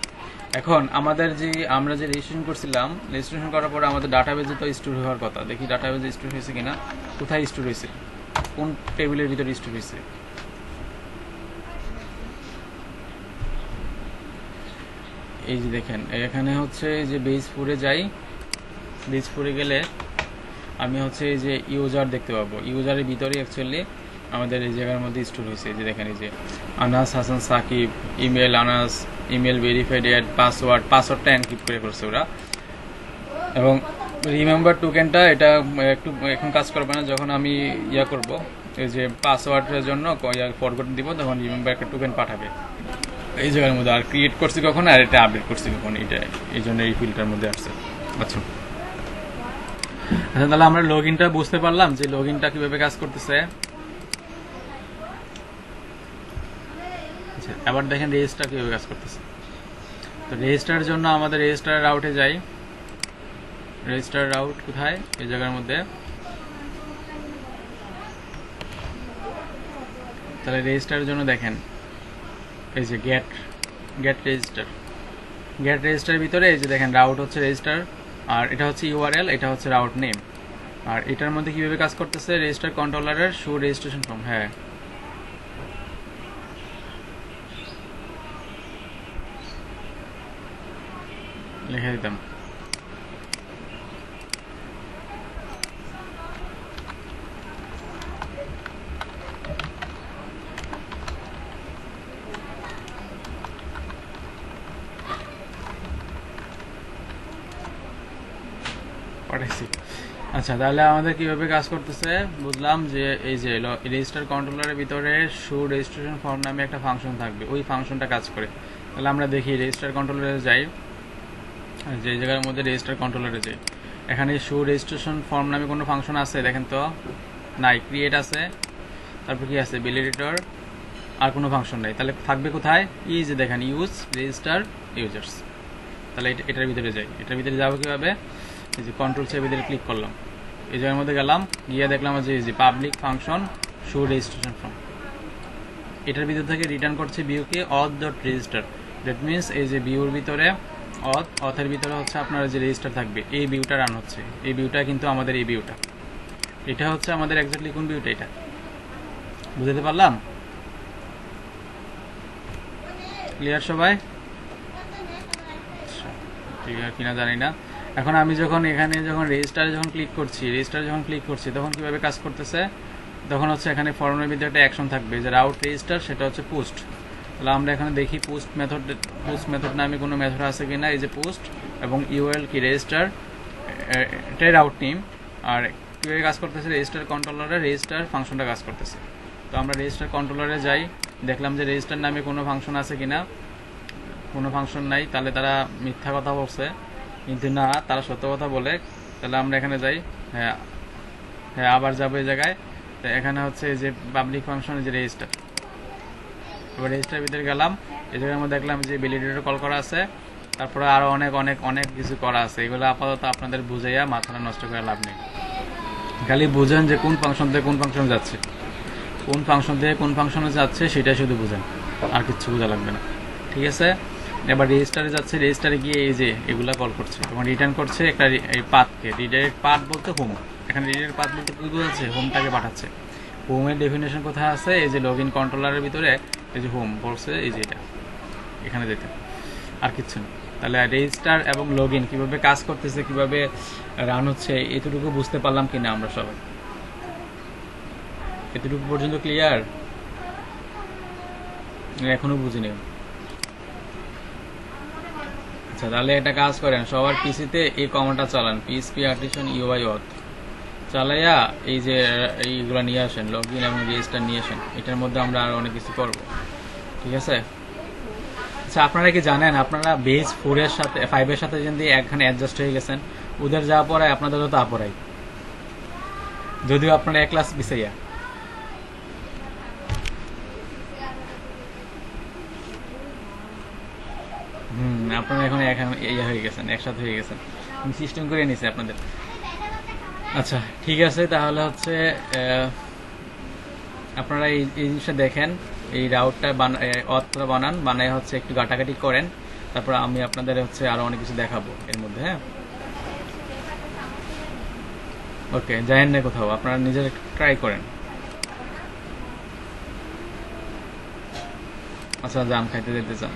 এখন আমাদের যে আমরা যে রেজিস্ট্রেশন করছিলাম, রেজিস্ট্রেশন করার পরে আমাদের ডাটাবেজে তো স্টোর হওয়ার কথা। দেখি ডাটাবেজে স্টোর হয়েছে কিনা, কোথায় স্টোর হয়েছে, কোন টেবিলের ভিতরে স্টোর হয়েছে। এই যে দেখেন এখানে হচ্ছে যে বেস 4-এ যাই, বেস 4-এ গেলে আমি হচ্ছে এই যে ইউজার দেখতে পাবো। ইউজারের ভিতরে অ্যাকচুয়ালি আমাদের এই জায়গার মধ্যে স্টোর হয়েছে। যে দেখেন এই যে Anas Hasan Sakib, email Anas, email verified add, পাসওয়ার্ডটা এনক্রিপ্ট করে করছে ওরা। এবং রিমেম্বার টোকেনটা এটা একটু এখন কাজ করবে না, যখন আমি ইয়া করব এই যে পাসওয়ার্ডের জন্য ফরগট দিব তখন রিমেম্বার একটা টোকেন পাঠাবে এই জায়গার মধ্যে। আর ক্রিয়েট করছি কখন আর এটা আপডেট করছি কখন, এটা এই জন্য এই ফিল্ডটার মধ্যে আসছে। আচ্ছা, তাহলে আমরা লগ ইনটা বুঝতে পারলাম যে লগ ইনটা কিভাবে কাজ করতেছে। এবার দেখেন রেজিস্টার কিভাবে কাজ করতেছে। তো রেজিস্টারের জন্য আমাদের রেজিস্টার রাউটে যাই। রেজিস্টার রাউট কোথায়, এই জায়গার মধ্যে। তাহলে রেজিস্টারের জন্য দেখেন এই যে গেট রেজিস্টারের ভিতরে এই যে দেখেন রাউট হচ্ছে রেজিস্টার, আর এটা হচ্ছে ইউআরএল, এটা হচ্ছে রাউট নেম। আর এটার মধ্যে কিভাবে কাজ করতেছে, রেজিস্টার কন্ট্রোলারের শো রেজিস্ট্রেশন ফর্ম। হ্যাঁ, লিখে দিতাম। পাঠাইছি। আচ্ছা, তাহলে আমাদের কিভাবে কাজ করতেছে বুঝলাম যে এই যে রেজিস্টার কন্ট্রোলারের ভিতরে শো রেজিস্ট্রেশন ফর্ম নামে একটা ফাংশন থাকবে, ওই ফাংশনটা কাজ করে। তাহলে আমরা দেখি রেজিস্টার কন্ট্রোলারে যাই, যে জায়গার মধ্যে রেজিস্টার কন্ট্রোলারে যাই। এখানে শো রেজিস্ট্রেশন ফর্ম নামে কোনো ফাংশন আছে দেখেন তো, নাই। ক্রিয়েট আছে, তারপর কি আছে, ভ্যালিডেটর, আর কোনো ফাংশন নাই। তাহলে থাকবে কোথায়, এই যে দেখেন ইউজ রেজিস্টার ইউজার্স। তাহলে এটার ভিতরে যাই। এটার ভিতরে যাবো কিভাবে, এই যে কন্ট্রোল সেভ ভিতরে ক্লিক করলাম, এই জায়গার মধ্যে গেলাম, গিয়ে দেখলাম যে এই যে public function show registration form. এটার ভিতর থেকে রিটার্ন করছে ভিউকে অথ ডট রেজিস্টার। দ্যাট মিনস এই যে ভিউর ভিতরে অথের ভিতরে হচ্ছে আপনার যে রেজিস্টার থাকবে, এই ভিউটা রান হচ্ছে। এই ভিউটা কিন্তু আমাদের এই ভিউটা, এটা হচ্ছে আমাদের এক্স্যাক্টলি কোন ভিউটা, এটা বুঝতে পারলাম? ক্লিয়ার সবাই? ক্লিয়ার কিনা জানি না। এখন আমি যখন এখানে যখন রেজিস্টারে যখন ক্লিক করছি তখন কিভাবে কাজ করতেছে, তখন হচ্ছে এখানে ফর্মের ভিতরে একটা অ্যাকশন থাকবে যে রাউট রেজিস্টার, সেটা হচ্ছে পোস্ট। তাহলে আমরা এখানে দেখি পোস্ট মেথড নামে কোনো মেথড আছে কিনা। এই যে পোস্ট এবং ইউএল কি রেজিস্টার, এটাই রাউট নেম। আর কিভাবে কাজ করতেছে, রেজিস্টার কন্ট্রোলারে রেজিস্টার ফাংশনটা কাজ করতেছে। তো আমরা রেজিস্টার কন্ট্রোলারে যাই, দেখলাম যে রেজিস্টার নামে কোনো ফাংশন আছে কিনা, কোনো ফাংশন নাই। তাহলে তারা মিথ্যা কথা বলছে, কিন্তু না, তারা সত্য কথা বলে। তাহলে আমরা এখানে যাই, হ্যাঁ আবার যাবো এই জায়গায়। তো এখানে হচ্ছে এই যে পাবলিক ফাংশন, যে রেজিস্টার। এবার রেজিস্টার ভিতরে গেলাম, এই জায়গার মধ্যে দেখলাম যে ভ্যালিডেটর কল করা আছে, তারপরে আরো অনেক অনেক অনেক কিছু করা আছে। এগুলো আপাতত আপনাদের বুঝাইয়া মাথাটা নষ্ট করে লাভ নেই। খালি বুঝেন যে কোন ফাংশন থেকে কোন ফাংশনে যাচ্ছে, কোন ফাংশন থেকে কোন ফাংশনে যাচ্ছে সেটাই শুধু বুঝেন, আর কিছু বোঝা লাগবে না। ঠিক আছে? এবার রেজিস্টারে যাচ্ছে, রেজিস্টারে গিয়ে এই যে এগুলা কল করছে এবং রিটার্ন করছে একটা এই পাথকে। রিডাইরেক্ট পাথ বলতে হোম, এখানে রিডাইরেক্ট পাথ বলতে কি বোঝাচ্ছে, হোমটাকে পাঠাচ্ছে। হোমের ডেফিনেশন কোথায় আছে, এই যে লগ ইন কন্ট্রোলারের ভিতরে এই যে হোম বলছে, এই যে এটা এখানে যেতে, আর কিচ্ছু না। তাহলে রেজিস্টার এবং লগ ইন কীভাবে কাজ করতেছে, কিভাবে রান হচ্ছে, এতটুকু বুঝতে পারলাম কিনা আমরা সবাই? এতটুকু পর্যন্ত ক্লিয়ার? এখনো বুঝিনি? আচ্ছা, তাহলে একটা কাজ করেন, সবার পিসিতে এই কমান্ডটা চালান, PHP artisan UI auth। চালাইয়া এই যে এইগুলো নিয়ে আসেন, লগ ইন এবং রেজিস্টার নিয়ে আসেন। এটার মধ্যে আমরা আরো অনেক কিছু করব, ঠিক আছে? আচ্ছা, আপনারা কি জানেন আপনারা বেস 4 এর সাথে 5 এর সাথে যদি এখানে অ্যাডজাস্ট হয়ে গেছেন, ওদের যা পড়ায় আপনাদেরও তা পড়াই, যদিও আপনারা এক ক্লাস পিছাইয়া। আপনারা এখন ইয়ে হয়ে গেছেন, একসাথে হয়ে গেছেন, আমি সিস্টেম করে নিছি আপনাদের। আচ্ছা ঠিক আছে, তাহলে হচ্ছে আপনারা এই জিনিসটা দেখেন, এই রাউটটা অথটা বানান, বানায় হচ্ছে একটু ঘাটাঘাটি করেন, তারপর আমি আপনাদের হচ্ছে আরো অনেক কিছু দেখাবো এর মধ্যে। হ্যাঁ, ওকে, যায়েন না কোথাও, আপনারা নিজেরা ট্রাই করেন। আচ্ছা, জাম খাইতে যেতে চান?